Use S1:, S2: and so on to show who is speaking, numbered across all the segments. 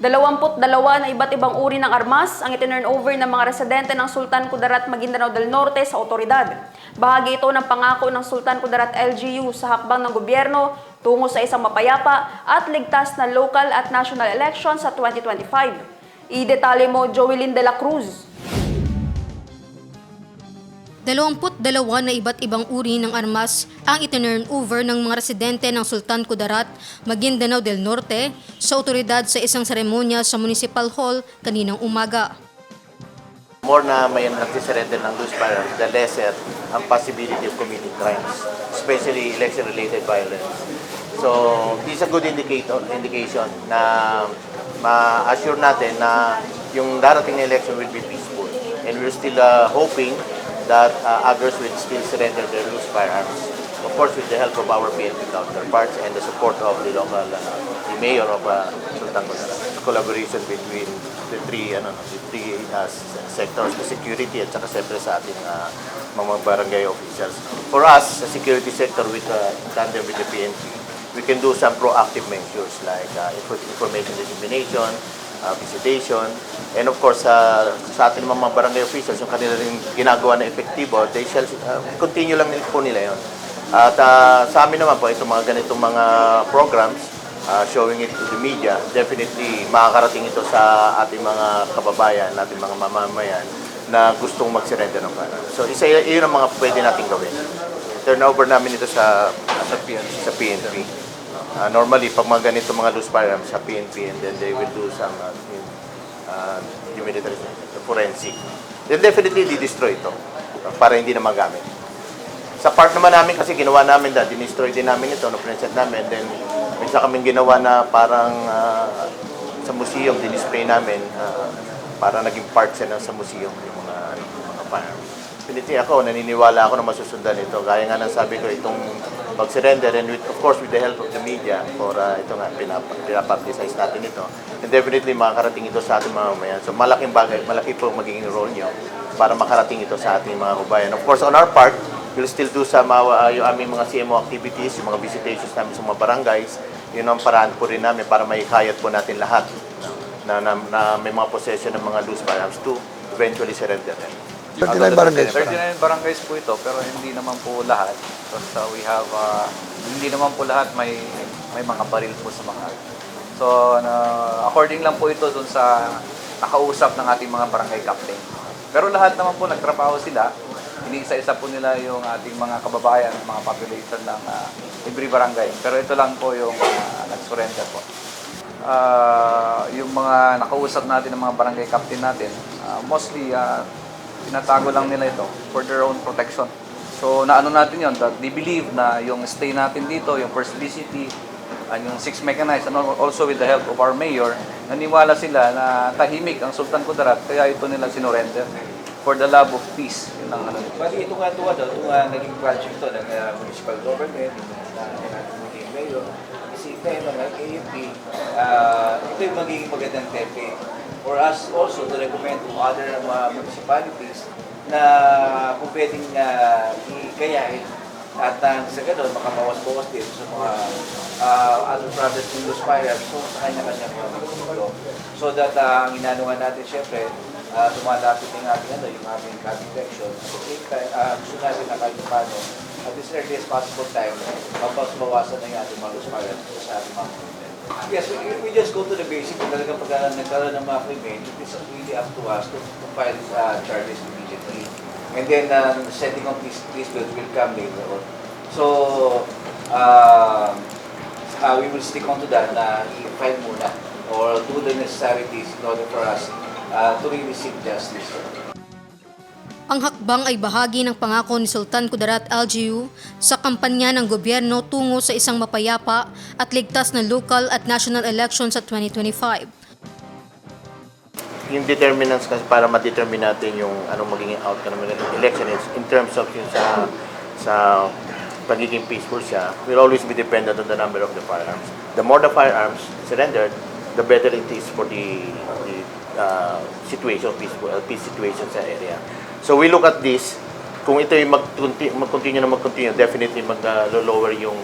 S1: 22 na iba't ibang uri ng armas ang itinurn over ng mga residente ng Sultan Kudarat, Maguindanao del Norte sa otoridad. Bahagi ito ng pangako ng Sultan Kudarat LGU sa hakbang ng gobyerno tungo sa isang mapayapa at ligtas na local at national election sa 2025. Idetalye mo, Joelyn de la Cruz.
S2: 22 na iba't ibang uri ng armas ang itinurn over ng mga residente ng Sultan Kudarat, Maguindanao del Norte sa otoridad sa isang seremonya sa Municipal Hall kaninang umaga.
S3: More na may nagsisurrender ng loose firearms, the lesser ang possibility of committing crimes, especially election-related violence. So, this is a good indication na ma-assure natin na yung darating na election will be peaceful. And we're still hoping that others will still surrender their loose firearms. Of course, with the help of our PNP counterparts and the support of the local, the mayor of Sultan Kudarat. Collaboration between the three sectors, the security at saka siyempre sa ating mga barangay officials. For us, sa security sector with tandem with the PNP, we can do some proactive measures like information dissemination, visitation, and of course sa ating mga barangay officials, yung kanila rin ginagawa na epektibo, they shall continue lang po nila yun. At sa amin naman po, itong mga ganitong mga programs, showing it to the media, definitely makakarating ito sa ating mga kababayan, ating mga mamamayan na gustong mag-surrender ng pera. So yun ang mga pwede nating gawin. Turnover namin ito sa PNP. Normally, pag mga ganito mga loose firearms sa PNP, and then they will do some forensic. Then definitely, di-destroy ito para hindi na magamit. Sa part naman namin, kasi ginawa namin na, dinestroy din namin ito, no-present namin, then may isa kaming ginawa na parang sa museum, dinisplay namin para naging part siya sa museum yung mga firearms. Definitely ako, naniniwala ako na masusundan ito. Gaya nga ng sabi ko, itong pag-surrender and of course with the help of the media for ito nga, pinapublicize natin ito. And definitely makakarating ito sa ating mga mamayan. So malaking bagay, malaki po magiging role nyo para makarating ito sa ating mga kabayan. Of course, on our part, we'll still do some yung aming mga CMO activities, yung mga visitations namin sa mga barangays. Yun ang paraan po rin namin para maikayat po natin lahat na may mga possession ng mga loose firearms to eventually surrender them.
S4: 39 barangays.
S5: 39 barangays po ito, pero hindi naman po lahat. Because we have, hindi naman po lahat may mga baril po sa mga. So, according lang po ito dun sa nakausap ng ating mga barangay captain. Pero lahat naman po nagtrabaho sila. Iniisa-isa po nila yung ating mga kababayan, mga population ng every barangay. Pero ito lang po yung nag-surrender po. Yung mga nakausap natin ng mga barangay captain natin, mostly tinatago lang nila ito for their own protection. So, naano natin yun, that they believe na yung stay natin dito, yung first VCT, and yung 6 mechanized, and also with the help of our mayor, naniwala sila na tahimik ang Sultan Kudarat, kaya ito nila sinurrender for the love of peace. Yun ang ano.
S6: Bali, ito nga naging project to ng municipal government, ng mayor, kasi tayo mga AFP, ito yung magiging magandang template for us also to recommend to other municipalities na kung pwedeng ikayahin at sa gano'n makabawas-bawas din sa mga other products ng loose firearms sa kanya-kanya so that ang inanuhan natin syempre tumalapit yung aming cabin protection at the same time gusto natin na kahit paano at this earliest possible time mabawasan na yung ating mga loose firearms sa ating mga yes, we just go to the basic. Talagang pag nagkaroon ng mga krimen, it is really up to us to file charges immediately. And then, setting of these bills will come later on. So, we will stick on to that na i-file muna or do the necessities in order for us to really seek justice.
S2: Ang hakbang ay bahagi ng pangako ni Sultan Kudarat LGU sa kampanya ng gobyerno tungo sa isang mapayapa at ligtas na local at national election sa 2025.
S3: Yung determinants kasi para ma-determine natin yung anong magiging outcome ng election is in terms of yung sa pagiging peaceful siya, will always be dependent on the number of the firearms. The more the firearms surrendered, the better it is for the situation, peace situation sa area. So we look at this, kung ito yung mag-continue, definitely mag-lower yung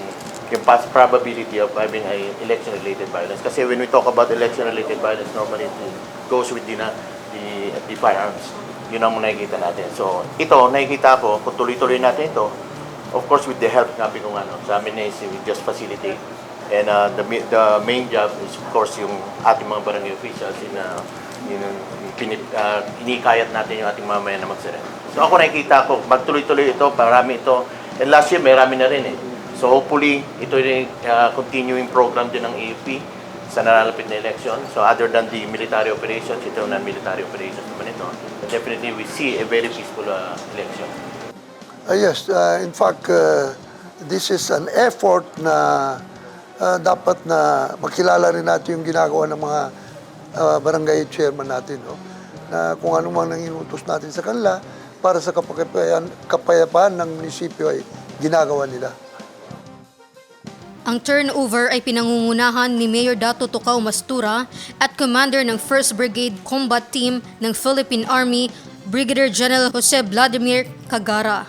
S3: yung probability of having a election-related violence. Kasi when we talk about election-related violence, normally it goes with the firearms. Yun ang nakikita natin. So, ito, nakikita ko, kung tuloy-tuloy natin ito, of course, with the help nga kung sa amin is we just facilitate. And the main job is, of course, yung ating mga barangay officials inikayat natin yung ating mamamayan na mag-surrender. So ako nakikita ko, magtuloy-tuloy ito, parami ito. And last year, marami na rin eh. So hopefully, ito yung continuing program din ng AFP sa nalalapit na election. So other than the military operations, ito yung non-military operations naman ito. But definitely, we see a very peaceful election.
S4: Yes, in fact, this is an effort na dapat na makilala rin natin yung ginagawa ng mga barangay chairman natin. No? Na kung ano man ang inutos natin sa kanila para sa kapayapaan ng munisipyo ay ginagawa nila.
S2: Ang turnover ay pinangungunahan ni Mayor Dato Tucao Mastura at Commander ng 1st Brigade Combat Team ng Philippine Army, Brigadier General Jose Vladimir Cagara.